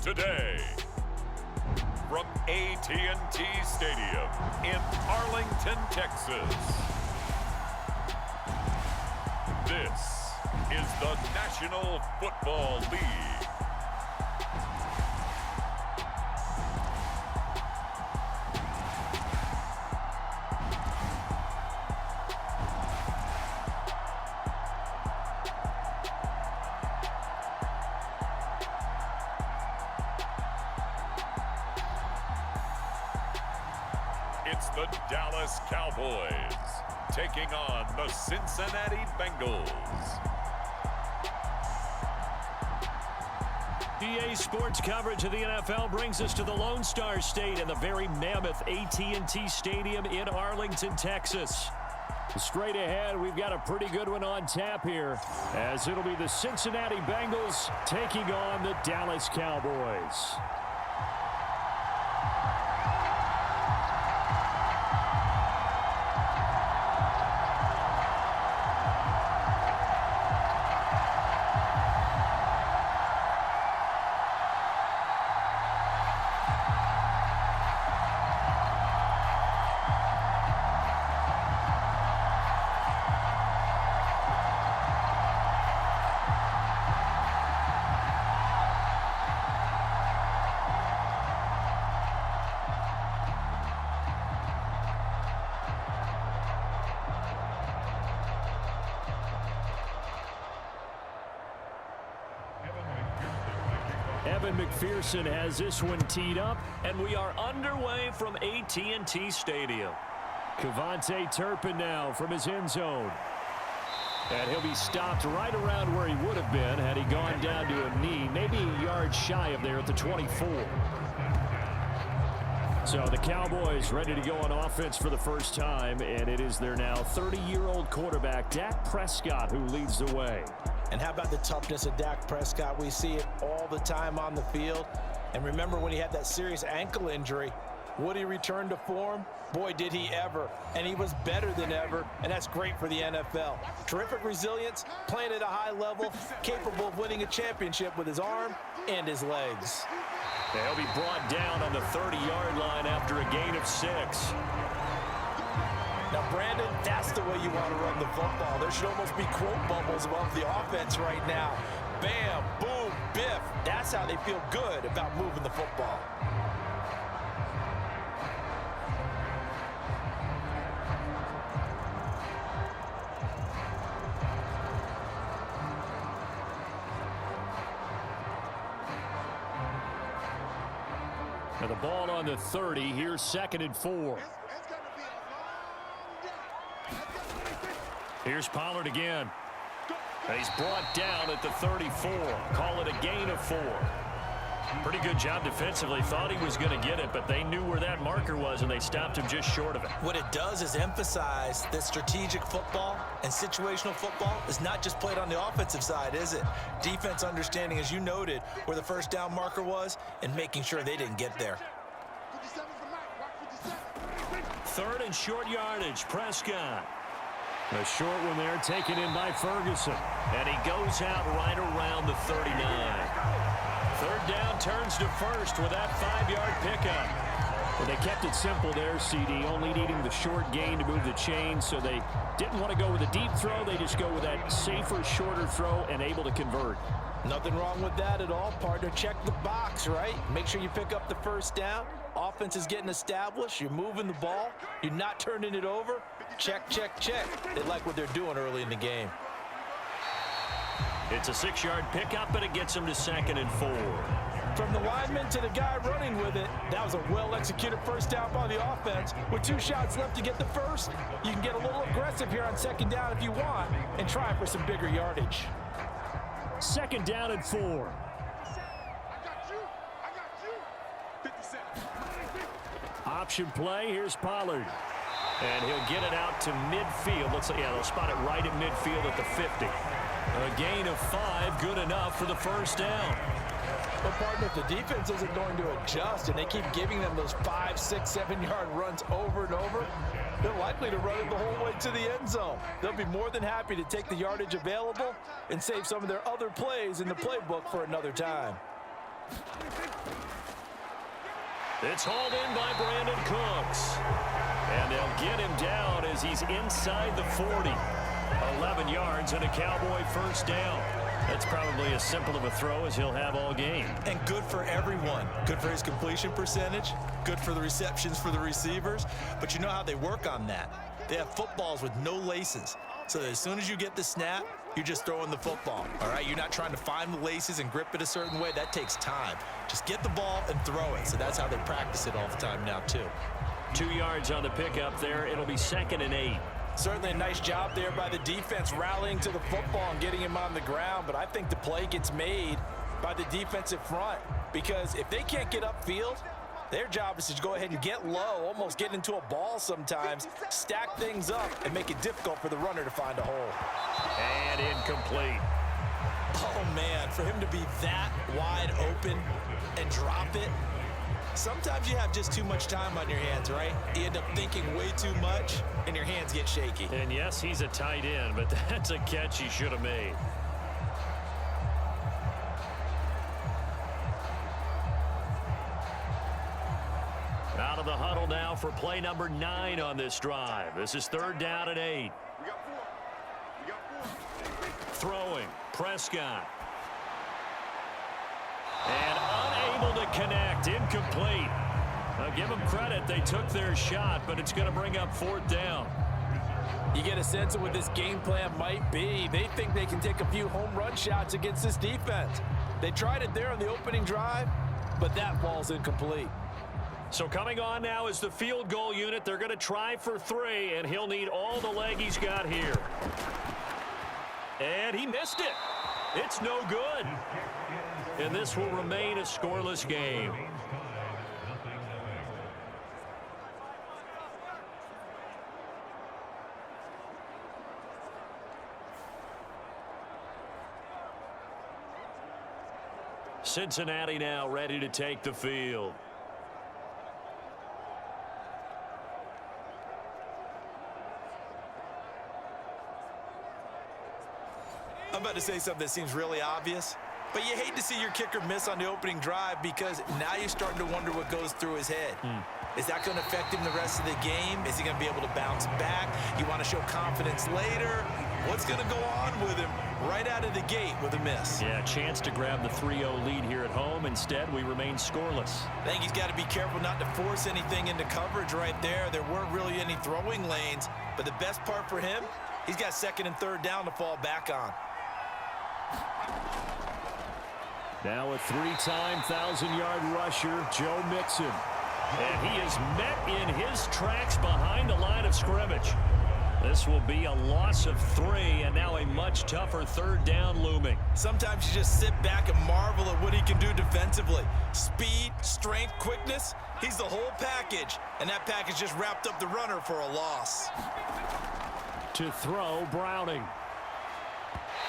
today. From AT&T Stadium in Arlington, Texas. This is the National Football League. It's the Dallas Cowboys taking on the Cincinnati Bengals. EA Sports coverage of the NFL brings us to the Lone Star State and the very mammoth AT&T Stadium in Arlington, Texas. Straight ahead, we've got a pretty good one on tap here, as it'll be the Cincinnati Bengals taking on the Dallas Cowboys. Evan McPherson has this one teed up, and we are underway from AT&T Stadium. Kevontae Turpin now from his end zone. And he'll be stopped right around where he would have been had he gone down to a knee, maybe a yard shy of there at the 24. So the Cowboys ready to go on offense for the first time, and it is their now 30-year-old quarterback, Dak Prescott, who leads the way. And how about the toughness of Dak Prescott? We see it all the time on the field. And remember when he had that serious ankle injury, would he return to form? Boy, did he ever. And he was better than ever, and that's great for the NFL. Terrific resilience, playing at a high level, capable of winning a championship with his arm and his legs. He'll be brought down on the 30-yard line after a gain of 6. Now, Brandon, that's the way you want to run the football. There should almost be quote bubbles above the offense right now. Bam, boom, biff. That's how they feel good about moving the football. Now the ball on the 30. Here's 2nd and 4. Here's Pollard again. And he's brought down at the 34. Call it a gain of 4. Pretty good job defensively. Thought he was going to get it, but they knew where that marker was, and they stopped him just short of it. What it does is emphasize that strategic football and situational football is not just played on the offensive side, is it? Defense understanding, as you noted, where the first down marker was and making sure they didn't get there. 3rd and short yardage. Prescott. A short one there taken in by Ferguson. And he goes out right around the 39. 3rd down turns to 1st with that 5-yard pickup. Well, they kept it simple there, CD, only needing the short gain to move the chain, so they didn't want to go with a deep throw. They just go with that safer, shorter throw and able to convert. Nothing wrong with that at all, partner. Check the box, right? Make sure you pick up the first down. Offense is getting established. You're moving the ball. You're not turning it over. Check, check, check. They like what they're doing early in the game. It's a 6-yard pickup, but it gets them to 2nd and 4. From the lineman to the guy running with it, that was a well-executed first down by the offense. With 2 shots left to get the first, you can get a little aggressive here on 2nd down if you want and try for some bigger yardage. 2nd down and 4. Option play. Here's Pollard. And he'll get it out to midfield. Looks like, yeah, they'll spot it right at midfield at the 50. A gain of 5, good enough for the first down. But, partner, if the defense isn't going to adjust and they keep giving them those 5, 6, 7-yard runs over and over, they're likely to run it the whole way to the end zone. They'll be more than happy to take the yardage available and save some of their other plays in the playbook for another time. It's hauled in by Brandon Cooks. And they'll get him down as he's inside the 40. 11 yards and a Cowboy first down. That's probably as simple of a throw as he'll have all game. And good for everyone. Good for his completion percentage. Good for the receptions for the receivers. But you know how they work on that. They have footballs with no laces. So that as soon as you get the snap, you're just throwing the football. All right, you're not trying to find the laces and grip it a certain way. That takes time. Just get the ball and throw it. So that's how they practice it all the time now, too. 2 yards on the pickup there. It'll be 2nd and 8. Certainly a nice job there by the defense rallying to the football and getting him on the ground. But I think the play gets made by the defensive front, because if they can't get upfield, their job is to go ahead and get low, almost get into a ball sometimes, stack things up, and make it difficult for the runner to find a hole. And incomplete. Oh, man, for him to be that wide open and drop it, sometimes you have just too much time on your hands, right? You end up thinking way too much, and your hands get shaky. And yes, he's a tight end, but that's a catch he should have made. Out of the huddle now for play number 9 on this drive. This is 3rd down and 8. Throwing, Prescott. And unable to connect, incomplete. Now give them credit, they took their shot, but it's going to bring up 4th down. You get a sense of what this game plan might be. They think they can take a few home run shots against this defense. They tried it there on the opening drive, but that ball's incomplete. So coming on now is the field goal unit. They're going to try for 3, and he'll need all the leg he's got here. And he missed it. It's no good. And this will remain a scoreless game. Cincinnati now ready to take the field. I'm about to say something that seems really obvious, but you hate to see your kicker miss on the opening drive, because now you're starting to wonder what goes through his head. Is that going to affect him the rest of the game? Is he going to be able to bounce back? You want to show confidence later? What's going to go on with him right out of the gate with a miss? Yeah, chance to grab the 3-0 lead here at home. Instead, we remain scoreless. I think he's got to be careful not to force anything into coverage right there. There weren't really any throwing lanes, but the best part for him, he's got 2nd and 3rd down to fall back on. Now a 3-time 1,000-yard rusher, Joe Mixon. And he is met in his tracks behind the line of scrimmage. This will be a loss of 3, and now a much tougher 3rd down looming. Sometimes you just sit back and marvel at what he can do defensively. Speed, strength, quickness, he's the whole package. And that package just wrapped up the runner for a loss. To throw, Browning.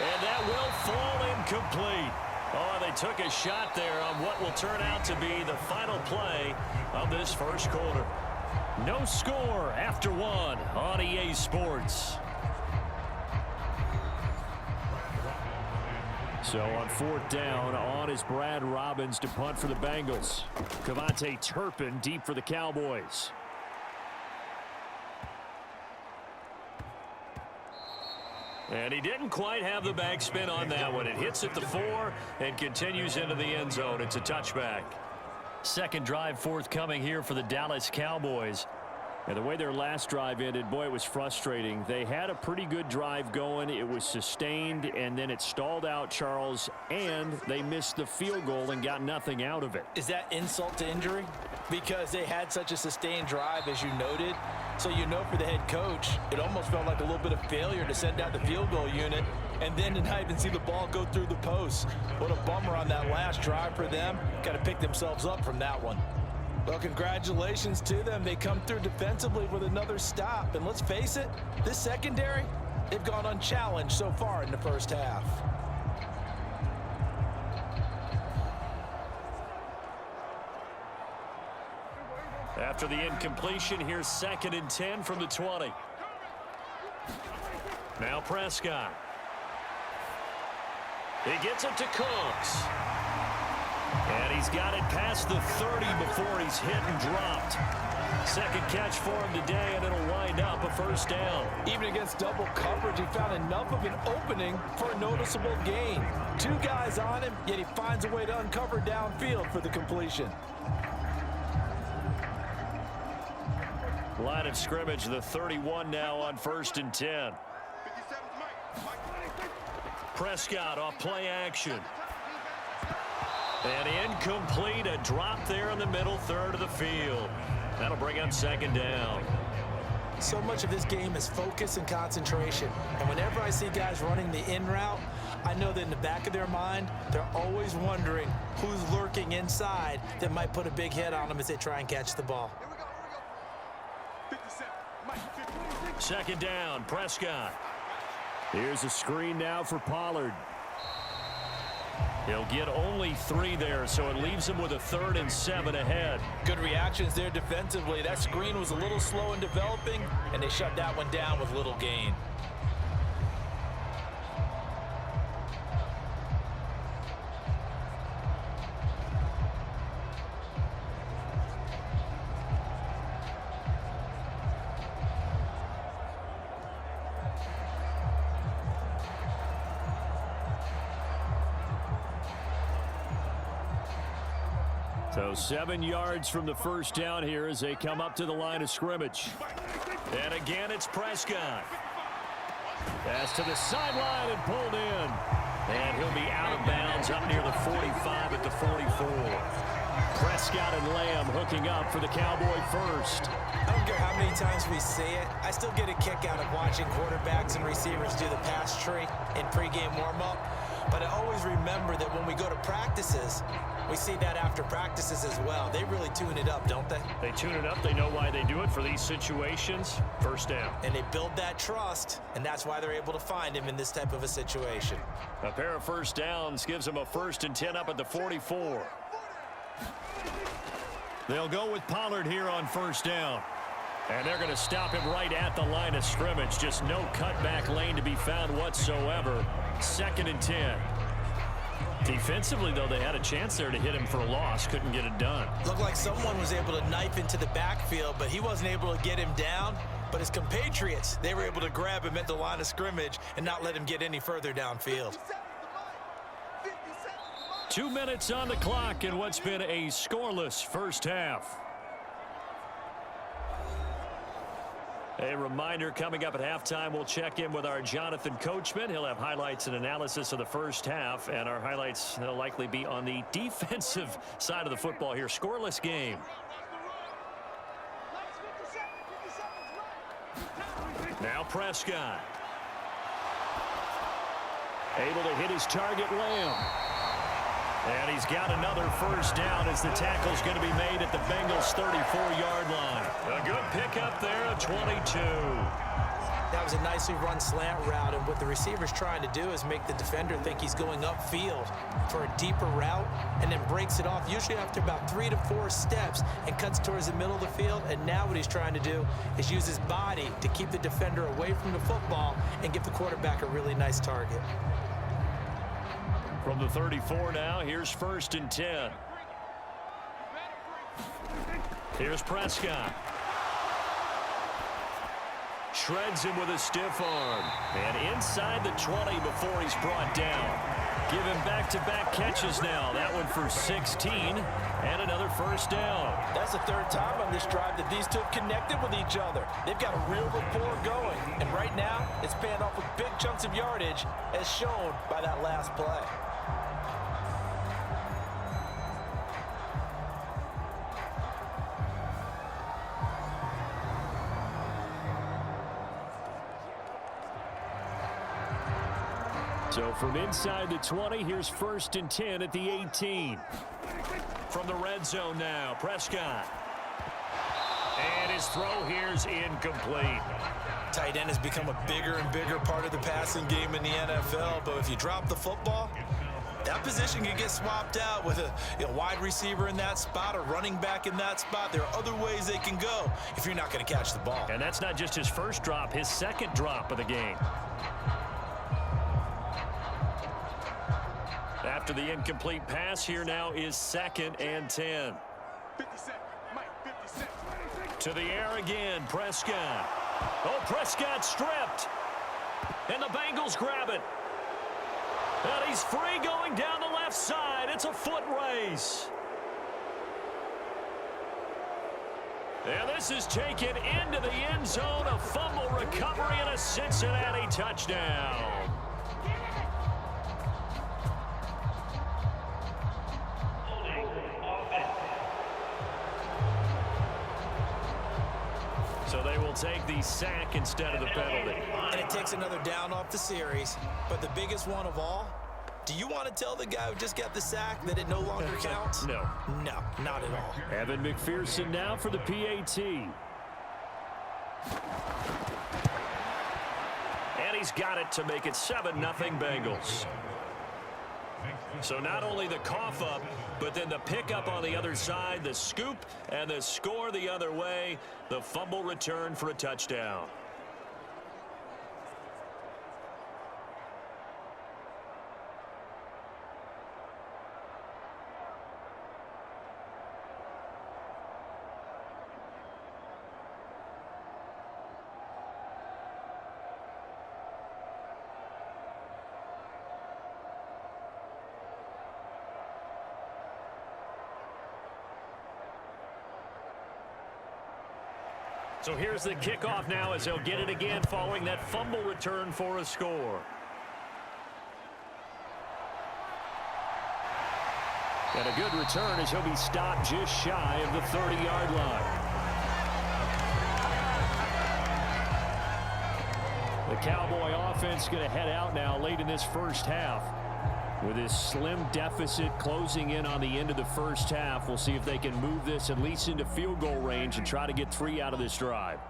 And that will fall incomplete. Oh, they took a shot there on what will turn out to be the final play of this first quarter. No score after 1 on EA Sports. So on 4th down, on is Brad Robbins to punt for the Bengals. Cavante Turpin deep for the Cowboys. And he didn't quite have the backspin on that one. It hits at the 4 and continues into the end zone. It's a touchback. Second drive forthcoming here for the Dallas Cowboys. And the way their last drive ended, boy, it was frustrating. They had a pretty good drive going. It was sustained, and then it stalled out, Charles, and they missed the field goal and got nothing out of it. Is that insult to injury? Because they had such a sustained drive, as you noted. So you know, for the head coach, it almost felt like a little bit of failure to send out the field goal unit and then to not even see the ball go through the post. What a bummer on that last drive for them. Got to pick themselves up from that one. Well, congratulations to them. They come through defensively with another stop. And let's face it, this secondary, they've gone unchallenged so far in the first half. After the incompletion, here's 2nd and 10 from the 20. Now Prescott. He gets it to Cooks. And he's got it past the 30 before he's hit and dropped. Second catch for him today, and it'll wind up a first down. Even against double coverage, he found enough of an opening for a noticeable gain. Two guys on him, yet he finds a way to uncover downfield for the completion. Line of scrimmage, the 31 now on 1st and 10. Prescott off play action. And incomplete, a drop there in the middle third of the field. That'll bring up 2nd down. So much of this game is focus and concentration. And whenever I see guys running the in route, I know that in the back of their mind, they're always wondering who's lurking inside that might put a big hit on them as they try and catch the ball. 2nd down, Prescott. Here's a screen now for Pollard. He'll get only 3 there, so it leaves him with a 3rd and 7 ahead. Good reactions there defensively. That screen was a little slow in developing, and they shut that one down with little gain. So 7 yards from the first down here as they come up to the line of scrimmage. And again, it's Prescott. Pass to the sideline and pulled in. And he'll be out of bounds up near the 45 at the 44. Prescott and Lamb hooking up for the Cowboy first. I don't care how many times we say it, I still get a kick out of watching quarterbacks and receivers do the pass tree in pregame warm-up. But I always remember that when we go to practices, we see that after practices as well. They really tune it up, don't they? They tune it up. They know why they do it for these situations. First down. And they build that trust, and that's why they're able to find him in this type of a situation. A pair of first downs gives them a 1st and 10 up at the 44. They'll go with Pollard here on 1st down. And they're going to stop him right at the line of scrimmage. Just no cutback lane to be found whatsoever. 2nd and 10. Defensively, though, they had a chance there to hit him for a loss. Couldn't get it done. Looked like someone was able to knife into the backfield, but he wasn't able to get him down. But his compatriots, they were able to grab him at the line of scrimmage and not let him get any further downfield. 2 minutes on the clock in what's been a scoreless first half. A reminder, coming up at halftime, we'll check in with our Jonathan Coachman. He'll have highlights and analysis of the first half, and our highlights will likely be on the defensive side of the football here. Scoreless game. Now Prescott. Able to hit his target, Lamb. And he's got another first down as the tackle's going to be made at the Bengals' 34-yard line. A good pickup there at 22. That was a nicely run slant route, and what the receiver's trying to do is make the defender think he's going upfield for a deeper route and then breaks it off, usually after about 3 to 4 steps, and cuts towards the middle of the field. And now what he's trying to do is use his body to keep the defender away from the football and give the quarterback a really nice target. From the 34 now, here's 1st and 10. Here's Prescott. Shreds him with a stiff arm. And inside the 20 before he's brought down. Give him back-to-back catches now. That one for 16 and another first down. That's the 3rd time on this drive that these two have connected with each other. They've got a real rapport going. And right now, it's paying off with big chunks of yardage as shown by that last play. So from inside the 20, here's 1st and 10 at the 18. From the red zone now, Prescott. And his throw here's incomplete. Tight end has become a bigger and bigger part of the passing game in the NFL, but if you drop the football, that position can get swapped out with a wide receiver in that spot, a running back in that spot. There are other ways they can go if you're not going to catch the ball. And that's not just his first drop, his second drop of the game. After the incomplete pass, here now is 2nd and 10. 50 seconds. Mike, 50 seconds. To the air again, Prescott. Oh, Prescott stripped. And the Bengals grab it. And he's free going down the left side. It's a foot race. And this is taken into the end zone. A fumble recovery and a Cincinnati touchdown. So they will take the sack instead of the penalty. And it takes another down off the series. But the biggest one of all, do you want to tell the guy who just got the sack that it no longer counts? No. No, not at all. Evan McPherson now for the PAT. And he's got it to make it 7-0 Bengals. So not only the cough up, but then the pickup on the other side, the scoop, and the score the other way. The fumble return for a touchdown. So here's the kickoff now as they'll get it again following that fumble return for a score. And a good return as he'll be stopped just shy of the 30-yard line. The Cowboy offense going to head out now late in this first half. With this slim deficit closing in on the end of the first half, we'll see if they can move this at least into field goal range and try to get 3 out of this drive.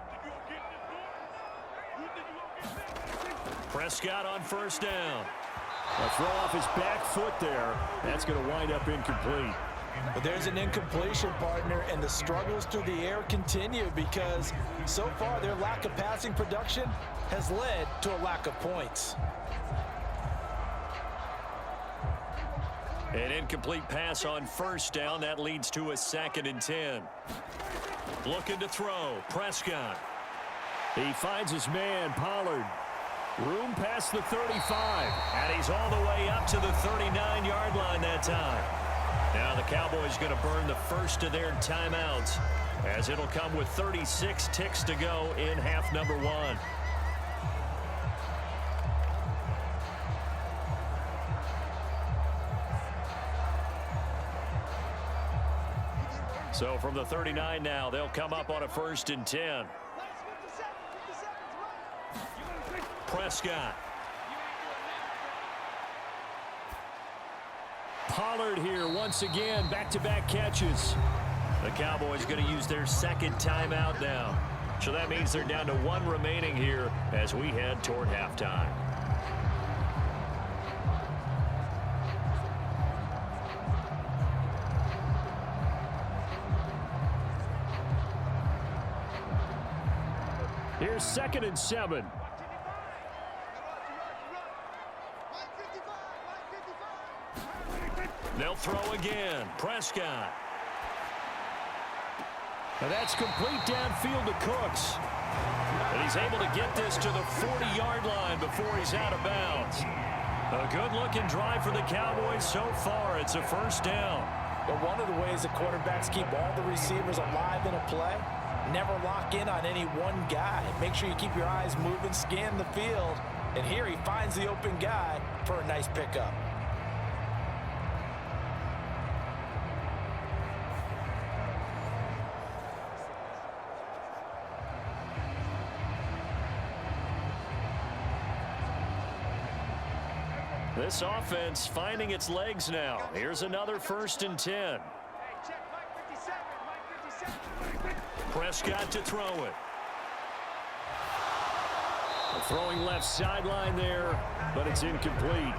Prescott on first down. A throw off his back foot there. That's going to wind up incomplete. But there's an incompletion, partner, and the struggles through the air continue because so far their lack of passing production has led to a lack of points. An incomplete pass on first down. That leads to a 2nd and 10. Looking to throw. Prescott. He finds his man, Pollard. Room past the 35. And he's all the way up to the 39-yard line that time. Now the Cowboys going to burn the first of their timeouts as it'll come with 36 ticks to go in half number 1. So from the 39 now, they'll come up on a 1st and 10. Prescott. Pollard here once again, back-to-back catches. The Cowboys going to use their 2nd timeout now. So that means they're down to 1 remaining here as we head toward halftime. Here's 2nd and 7. They'll throw again. Prescott. And that's complete downfield to Cooks. And he's able to get this to the 40-yard line before he's out of bounds. A good-looking drive for the Cowboys so far. It's a 1st down. But one of the ways the quarterbacks keep all the receivers alive in a play, never lock in on any one guy. Make sure you keep your eyes moving, scan the field. And here he finds the open guy for a nice pickup. This offense finding its legs now. Here's another 1st and 10. Prescott to throw it. Throwing left sideline there, but it's incomplete.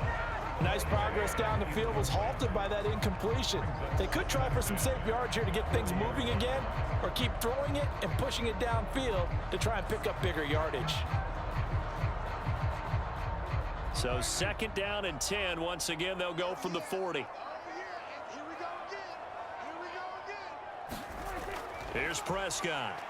Nice progress down the field was halted by that incompletion. They could try for some safe yards here to get things moving again, or keep throwing it and pushing it downfield to try and pick up bigger yardage. So 2nd down and 10. Once again, they'll go from the 40. Here we go again. Here we go again. Here's Prescott.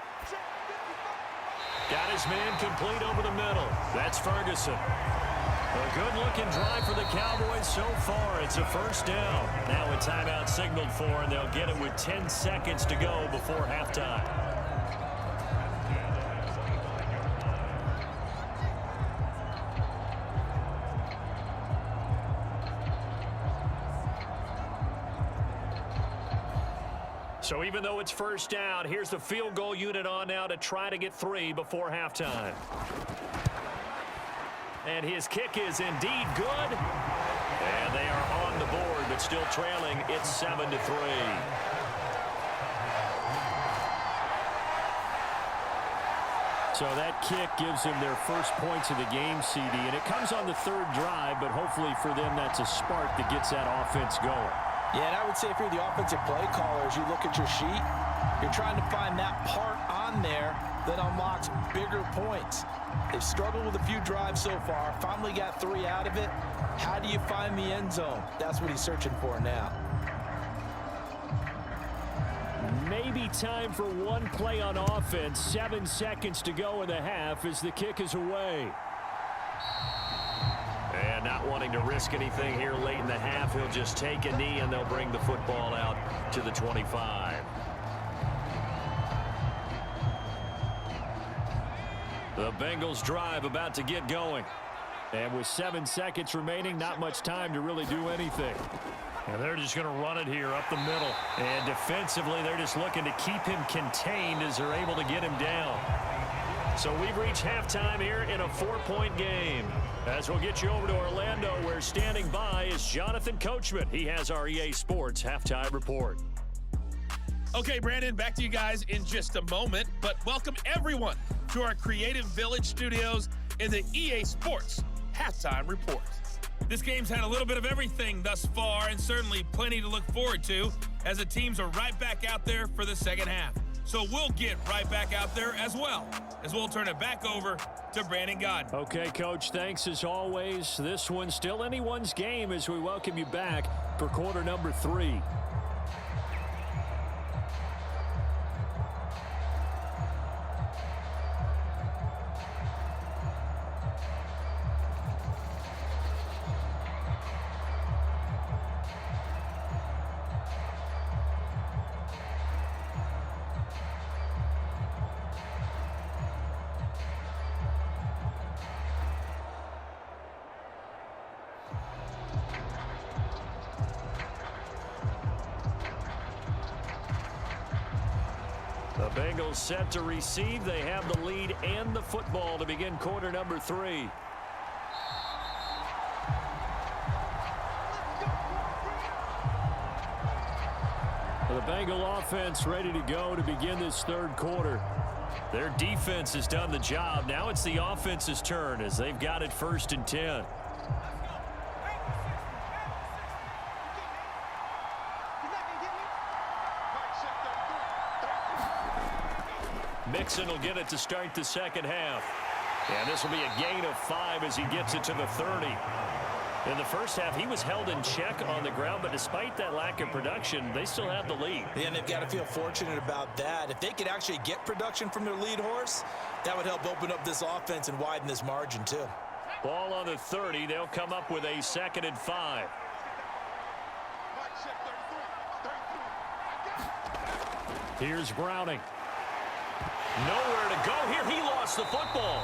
Got his man complete over the middle. That's Ferguson. A good-looking drive for the Cowboys so far. It's a 1st down. Now a timeout signaled for, and they'll get it with 10 seconds to go before halftime. So even though it's 1st down, here's the field goal unit on now to try to get 3 before halftime. And his kick is indeed good. And they are on the board, but still trailing. It's 7-3. So that kick gives them their first points of the game, CD. And it comes on the 3rd drive, but hopefully for them that's a spark that gets that offense going. Yeah, and I would say if you're the offensive play caller, as you look at your sheet, you're trying to find that part on there that unlocks bigger points. They've struggled with a few drives so far, finally got 3 out of it. How do you find the end zone? That's what he's searching for now. Maybe time for one play on offense. 7 seconds to go in the half as the kick is away. And not wanting to risk anything here late in the half, he'll just take a knee and they'll bring the football out to the 25. The Bengals drive about to get going. And with 7 seconds remaining, not much time to really do anything. And they're just going to run it here up the middle. And defensively, they're just looking to keep him contained as they're able to get him down. So we've reached halftime here in a 4-point game. As we'll get you over to Orlando, where standing by is Jonathan Coachman. He has our EA Sports halftime report. Okay, Brandon, back to you guys in just a moment. But welcome everyone to our Creative Village studios in the EA Sports halftime report. This game's had a little bit of everything thus far, and certainly plenty to look forward to, as the teams are right back out there for the second half. So we'll get right back out there as well, as we'll turn it back over to Brandon Godden. Okay, Coach, thanks as always. This one's still anyone's game as we welcome you back for quarter number 3. The Bengals set to receive. They have the lead and the football to begin quarter number 3. The Bengal offense ready to go to begin this 3rd quarter. Their defense has done the job. Now it's the offense's turn as they've got it 1st and 10. Mixon will get it to start the second half. And this will be a gain of 5 as he gets it to the 30. In the first half, he was held in check on the ground, but despite that lack of production, they still have the lead. Yeah, and they've got to feel fortunate about that. If they could actually get production from their lead horse, that would help open up this offense and widen this margin too. Ball on the 30. They'll come up with a 2nd and 5. Here's Browning. Nowhere to go here. He lost the football.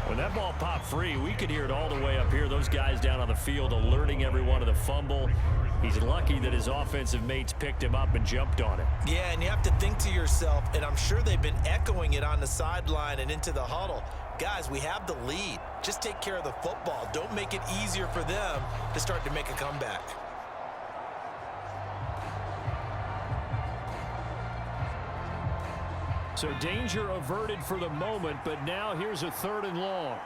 When that ball popped free, we could hear it all the way up here. Those guys down on the field alerting everyone of the fumble. He's lucky that his offensive mates picked him up and jumped on it. Yeah, and you have to think to yourself, and I'm sure they've been echoing it on the sideline and into the huddle. Guys, we have the lead. Just take care of the football. Don't make it easier for them to start to make a comeback. So danger averted for the moment, but now here's a 3rd and long.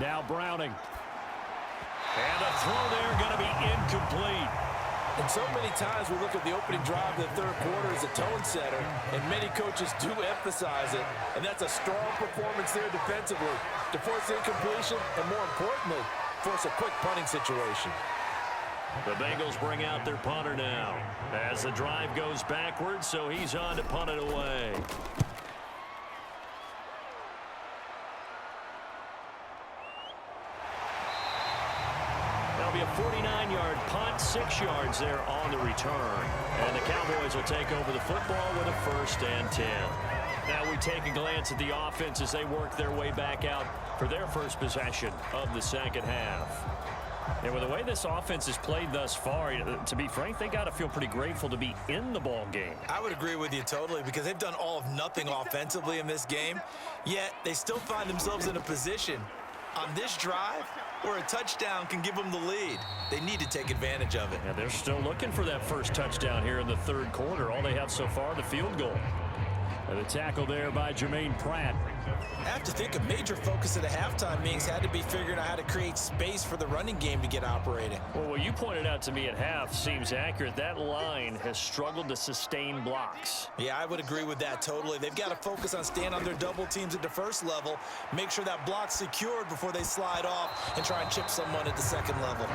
Now Browning. And the throw there going to be incomplete. And so many times we look at the opening drive of the third quarter as a tone setter, and many coaches do emphasize it, and that's a strong performance there defensively to force the incompletion and, more importantly, force a quick punting situation. The Bengals bring out their punter now as the drive goes backwards, so he's on to punt it away. That'll be a 49-yard punt, 6 yards there on the return. And the Cowboys will take over the football with a 1st and 10. Now we take a glance at the offense as they work their way back out for their first possession of the second half. And with the way this offense has played thus far, to be frank, they got to feel pretty grateful to be in the ball game. I would agree with you totally, because they've done all of nothing offensively in this game, yet they still find themselves in a position on this drive where a touchdown can give them the lead. They need to take advantage of it. And they're still looking for that first touchdown here in the third quarter. All they have so far, the field goal. And the tackle there by Jermaine Pratt. I have to think a major focus at the halftime meetings had to be figuring out how to create space for the running game to get operating. Well, what you pointed out to me at half seems accurate. That line has struggled to sustain blocks. Yeah, I would agree with that totally. They've got to focus on staying on their double teams at the first level, make sure that block's secured before they slide off and try and chip someone at the second level.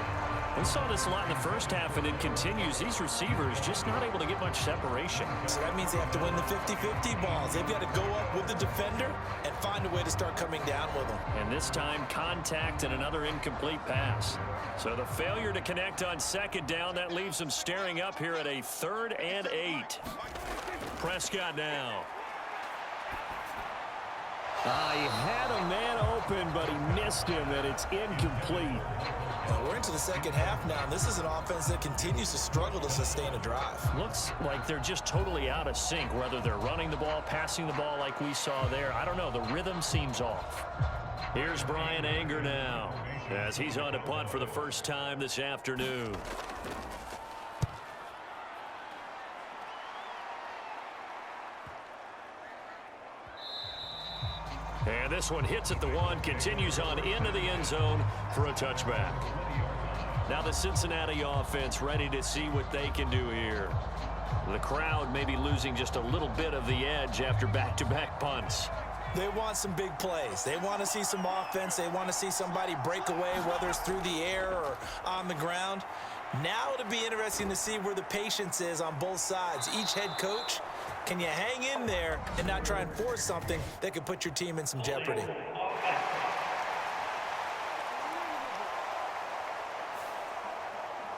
We saw this a lot in the first half, and it continues. These receivers just not able to get much separation. So that means they have to win the 50-50 balls. They've got to go up with the defender and find a way to start coming down with them. And this time, contact and another incomplete pass. So the failure to connect on second down, that leaves them staring up here at a 3rd and 8. Prescott now. He had a man open, but he missed him, and it's incomplete. Well, we're into the second half now, and this is an offense that continues to struggle to sustain a drive. Looks like they're just totally out of sync, whether they're running the ball, passing the ball like we saw there. I don't know. The rhythm seems off. Here's Brian Anger now as he's on to punt for the first time this afternoon. And this one hits at the 1, continues on into the end zone for a touchback. Now the Cincinnati offense ready to see what they can do here. The crowd may be losing just a little bit of the edge after back-to-back punts. They want some big plays. They want to see some offense. They want to see somebody break away, whether it's through the air or on the ground. Now it'll be interesting to see where the patience is on both sides. Each head coach, can you hang in there and not try and force something that could put your team in some jeopardy?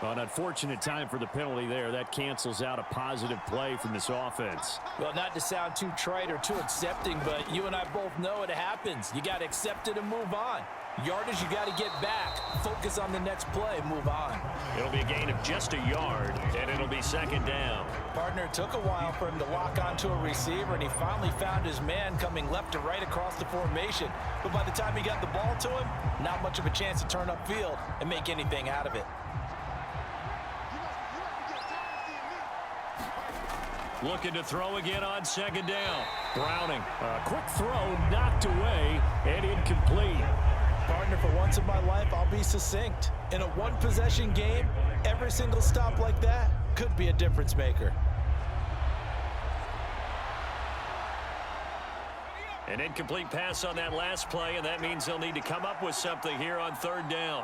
An unfortunate time for the penalty there. That cancels out a positive play from this offense. Well, not to sound too trite or too accepting, but you and I both know it happens. You got to accept it and move on. Yardage, you got to get back. Focus on the next play. Move on. It'll be a gain of just a yard, and it'll be second down. Partner, it took a while for him to lock onto a receiver, and he finally found his man coming left to right across the formation. But by the time he got the ball to him, not much of a chance to turn upfield and make anything out of it. Looking to throw again on second down. Browning, a quick throw knocked away and incomplete. Partner, for once in my life, I'll be succinct. In a one-possession game, every single stop like that could be a difference maker. An incomplete pass on that last play, and that means they'll need to come up with something here on third down.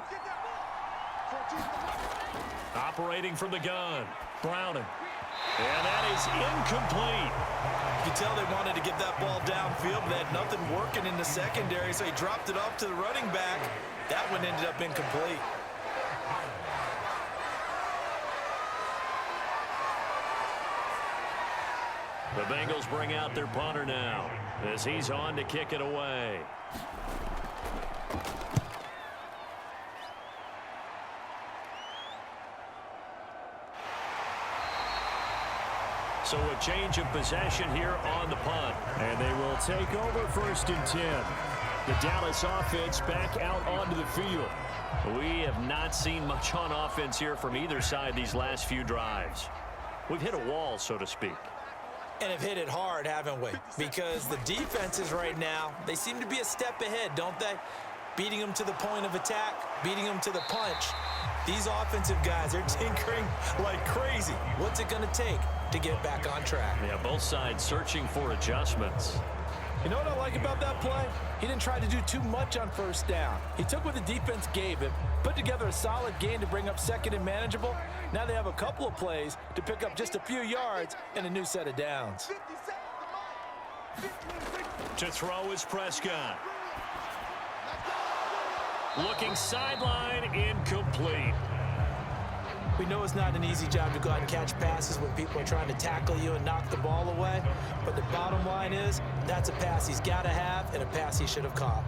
Operating from the gun, Browning. And that is incomplete. You can tell they wanted to get that ball downfield, but they had nothing working in the secondary, so he dropped it off to the running back. That one ended up incomplete. The Bengals bring out their punter now as he's on to kick it away. So a change of possession here on the punt. And they will take over 1st and 10. The Dallas offense back out onto the field. We have not seen much on offense here from either side these last few drives. We've hit a wall, so to speak. And have hit it hard, haven't we? Because the defenses right now, they seem to be a step ahead, don't they? beating them to the point of attack, beating them to the punch. These offensive guys are tinkering like crazy. What's it going to take to get back on track? Yeah, both sides searching for adjustments. You know what I like about that play? He didn't try to do too much on first down. He took what the defense gave him, put together a solid gain to bring up second and manageable. Now they have a couple of plays to pick up just a few yards and a new set of downs. To throw is Prescott. Looking sideline, incomplete. We know it's not an easy job to go out and catch passes when people are trying to tackle you and knock the ball away. But the bottom line is, that's a pass he's got to have and a pass he should have caught.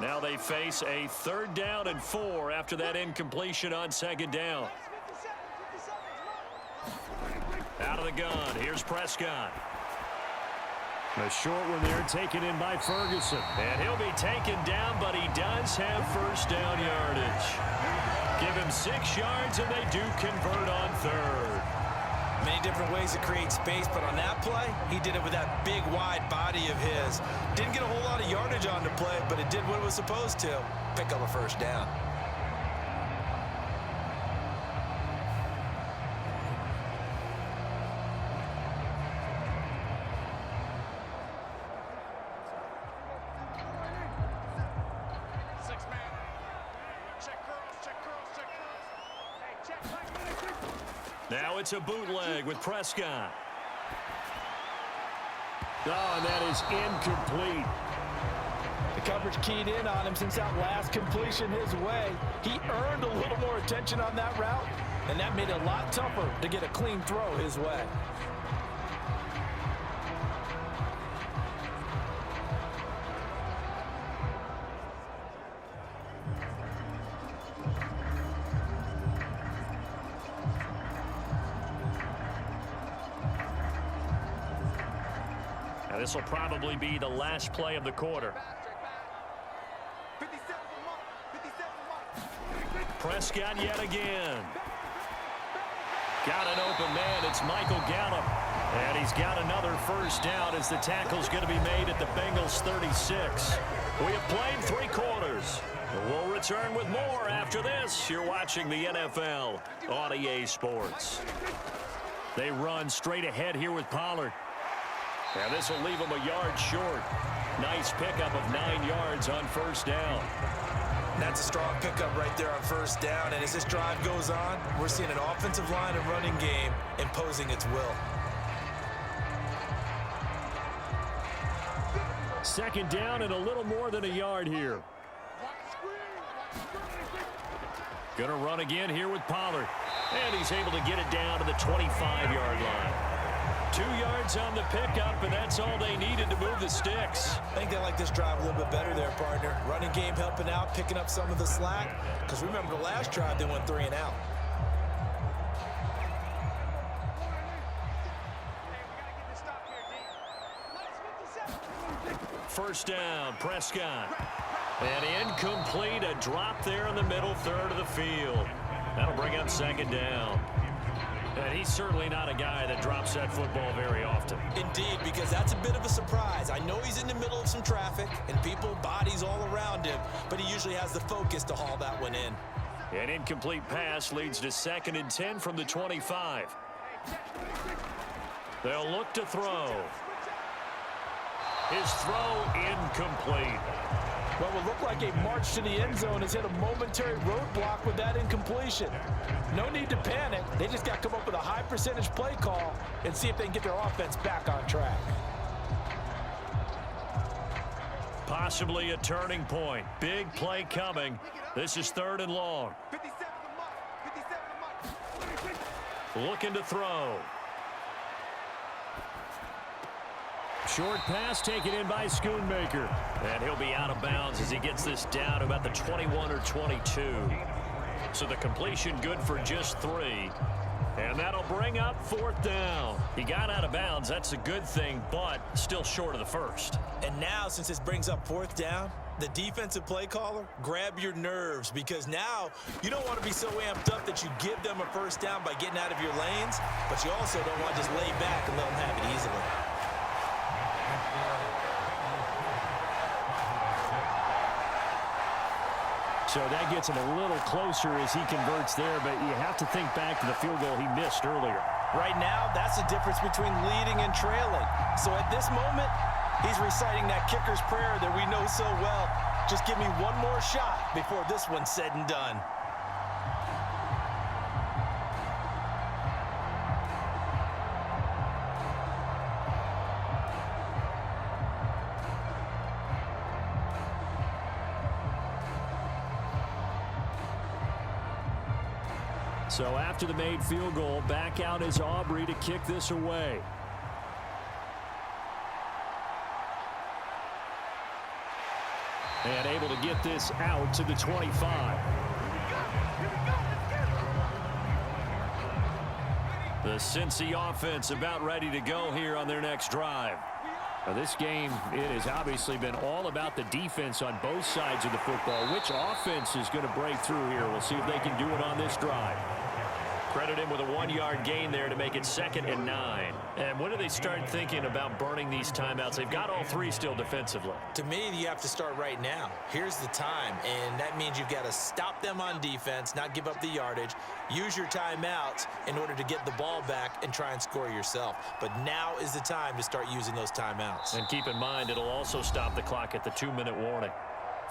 Now they face a 3rd down and 4 after that incompletion on 2nd down. Out of the gun, here's Prescott. A short one there taken in by Ferguson. And he'll be taken down, but he does have 1st down yardage. Give him 6 yards, and they do convert on 3rd. Many different ways to create space, but on that play, he did it with that big, wide body of his. Didn't get a whole lot of yardage on the play, but it did what it was supposed to. Pick up a 1st down. Now it's a bootleg with Prescott. Oh, and that is incomplete. The coverage keyed in on him since that last completion his way. He earned a little more attention on that route, and that made it a lot tougher to get a clean throw his way. This will probably be the last play of the quarter. Prescott yet again. Got an open man. It's Michael Gallup. And he's got another 1st down as the tackle's going to be made at the Bengals 36. We have played 3 quarters. We'll return with more after this. You're watching the NFL on EA Sports. They run straight ahead here with Pollard. And this will leave him a yard short. Nice pickup of 9 yards on 1st down. That's a strong pickup right there on 1st down. And as this drive goes on, we're seeing an offensive line and running game imposing its will. 2nd down and a little more than a yard here. Gonna run again here with Pollard. And he's able to get it down to the 25-yard line. 2 yards on the pickup, and that's all they needed to move the sticks. I think they like this drive a little bit better there, partner. Running game helping out, picking up some of the slack. Because remember the last drive, they went 3 and out. First down, Prescott. And incomplete, a drop there in the middle 3rd of the field. That'll bring up 2nd down. And he's certainly not a guy that drops that football very often. Indeed, because that's a bit of a surprise. I know he's in the middle of some traffic and people, bodies all around him, but he usually has the focus to haul that one in. An incomplete pass leads to 2nd and 10 from the 25. They'll look to throw. His throw incomplete. What will look like a march to the end zone has hit a momentary roadblock with that incompletion. No need to panic. They just got to come up with a high percentage play call and see if they can get their offense back on track. Possibly a turning point. Big play coming. This is 3rd and long. Looking to throw. Short pass taken in by Schoonmaker. And he'll be out of bounds as he gets this down to about the 21 or 22. So the completion good for just 3. And that'll bring up 4th down. He got out of bounds. That's a good thing, but still short of the first. And now, since this brings up 4th down, the defensive play caller, grab your nerves, because now you don't want to be so amped up that you give them a 1st down by getting out of your lanes, but you also don't want to just lay back and let them have it easily. So that gets him a little closer as he converts there, but you have to think back to the field goal he missed earlier. Right now, that's the difference between leading and trailing. So at this moment, he's reciting that kicker's prayer that we know so well. Just give me one more shot before this one's said and done. So after the made field goal, back out is Aubrey to kick this away. And able to get this out to the 25. The Cincy offense about ready to go here on their next drive. Now this game, it has obviously been all about the defense on both sides of the football. Which offense is going to break through here? We'll see if they can do it on this drive. Credit him with a 1-yard gain there to make it 2nd and 9. And when do they start thinking about burning these timeouts? They've got all 3 still defensively. To me, you have to start right now. Here's the time, and that means you've got to stop them on defense, not give up the yardage, use your timeouts in order to get the ball back and try and score yourself. But now is the time to start using those timeouts. And keep in mind, it'll also stop the clock at the 2-minute warning.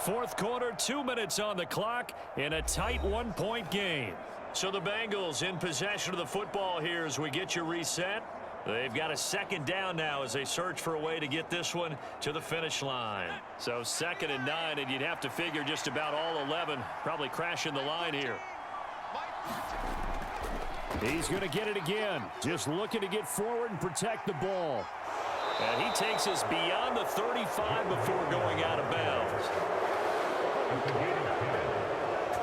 4th quarter, 2 minutes on the clock in a tight 1-point game. So the Bengals in possession of the football here as we get you reset. They've got a 2nd down now as they search for a way to get this one to the finish line. So 2nd and 9, and you'd have to figure just about all 11 probably crashing the line here. He's going to get it again. Just looking to get forward and protect the ball. And he takes us beyond the 35 before going out of bounds.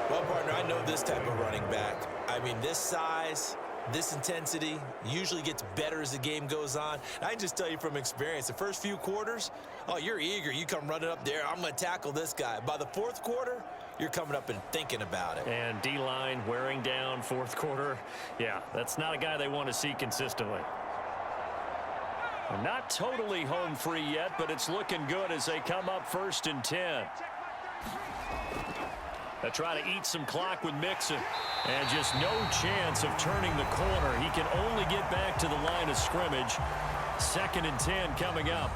Well, partner, I know this type of running back. I mean, this size, this intensity usually gets better as the game goes on. And I can just tell you from experience, the first few quarters, oh, you're eager. You come running up there, I'm going to tackle this guy. By the 4th quarter, you're coming up and thinking about it. And D-line wearing down 4th quarter. Yeah, that's not a guy they want to see consistently. Not totally home free yet, but it's looking good as they come up 1st and 10. They try to eat some clock with Mixon. And just no chance of turning the corner. He can only get back to the line of scrimmage. 2nd and 10 coming up.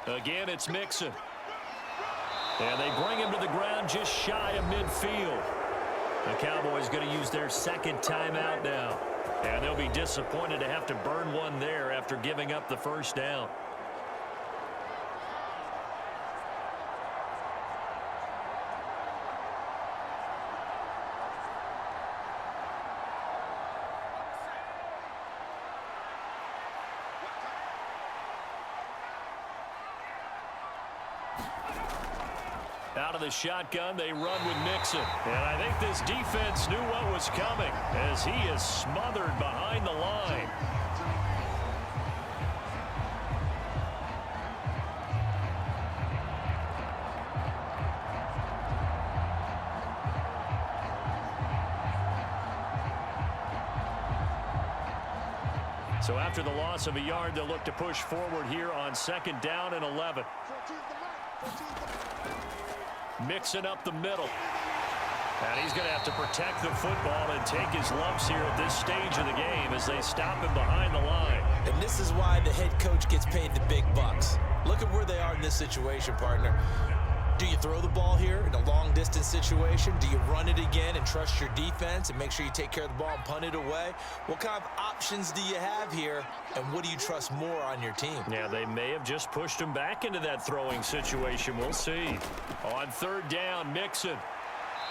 Again, it's Mixon. And they bring him to the ground just shy of midfield. The Cowboys going to use their 2nd timeout now. And they'll be disappointed to have to burn one there after giving up the 1st down. Out of the shotgun, they run with Mixon. And I think this defense knew what was coming as he is smothered behind the line. So after the loss of a yard, they'll look to push forward here on 2nd down and 11. Mixing up the middle. And he's going to have to protect the football and take his lumps here at this stage of the game as they stop him behind the line. And this is why the head coach gets paid the big bucks. Look at where they are in this situation, partner. Do you throw the ball here in a long-distance situation? Do you run it again and trust your defense and make sure you take care of the ball and punt it away? What kind of options do you have here, and what do you trust more on your team? Yeah, they may have just pushed him back into that throwing situation. We'll see. On third down, Mixon.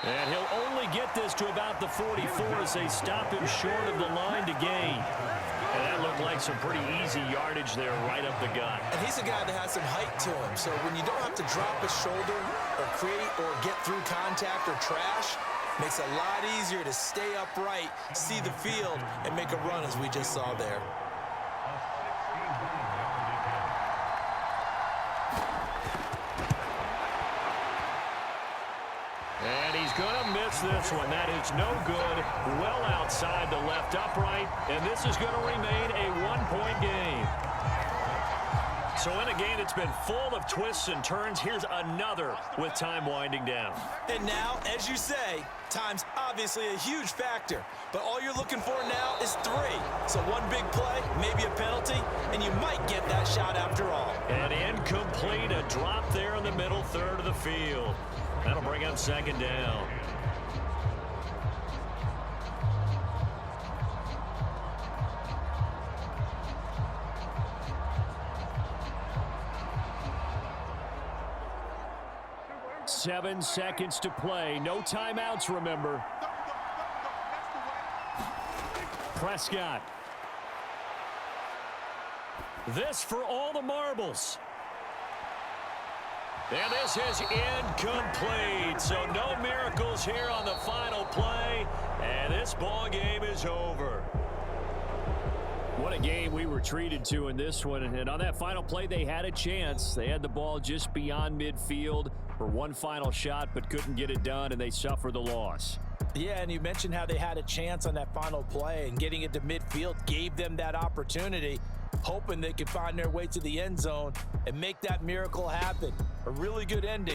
And he'll only get this to about the 44 as they stop him short of the line to gain. And that looked like some pretty easy yardage there right up the gut. And he's a guy that has some height to him, so when you don't have to drop his shoulder or create or get through contact or trash, makes it a lot easier to stay upright, see the field, and make a run as we just saw there. And he's going to miss this one. That is no good. Well outside the left upright. And this is going to remain a one-point game. So in a game that's been full of twists and turns, here's another with time winding down. And now, as you say, time's obviously a huge factor. But all you're looking for now is 3. So one big play, maybe a penalty, and you might get that shot after all. And incomplete, a drop there in the middle third of the field. That'll bring up second down. Seven seconds to play. No timeouts, remember. Prescott. This for all the marbles. And this is incomplete. So no miracles here on the final play. And this ball game is over. What a game we were treated to in this one. And on that final play, they had a chance. They had the ball just beyond midfield for one final shot, but couldn't get it done, and they suffered the loss. Yeah, and you mentioned how they had a chance on that final play, and getting it to midfield gave them that opportunity, hoping they could find their way to the end zone and make that miracle happen. A really good ending.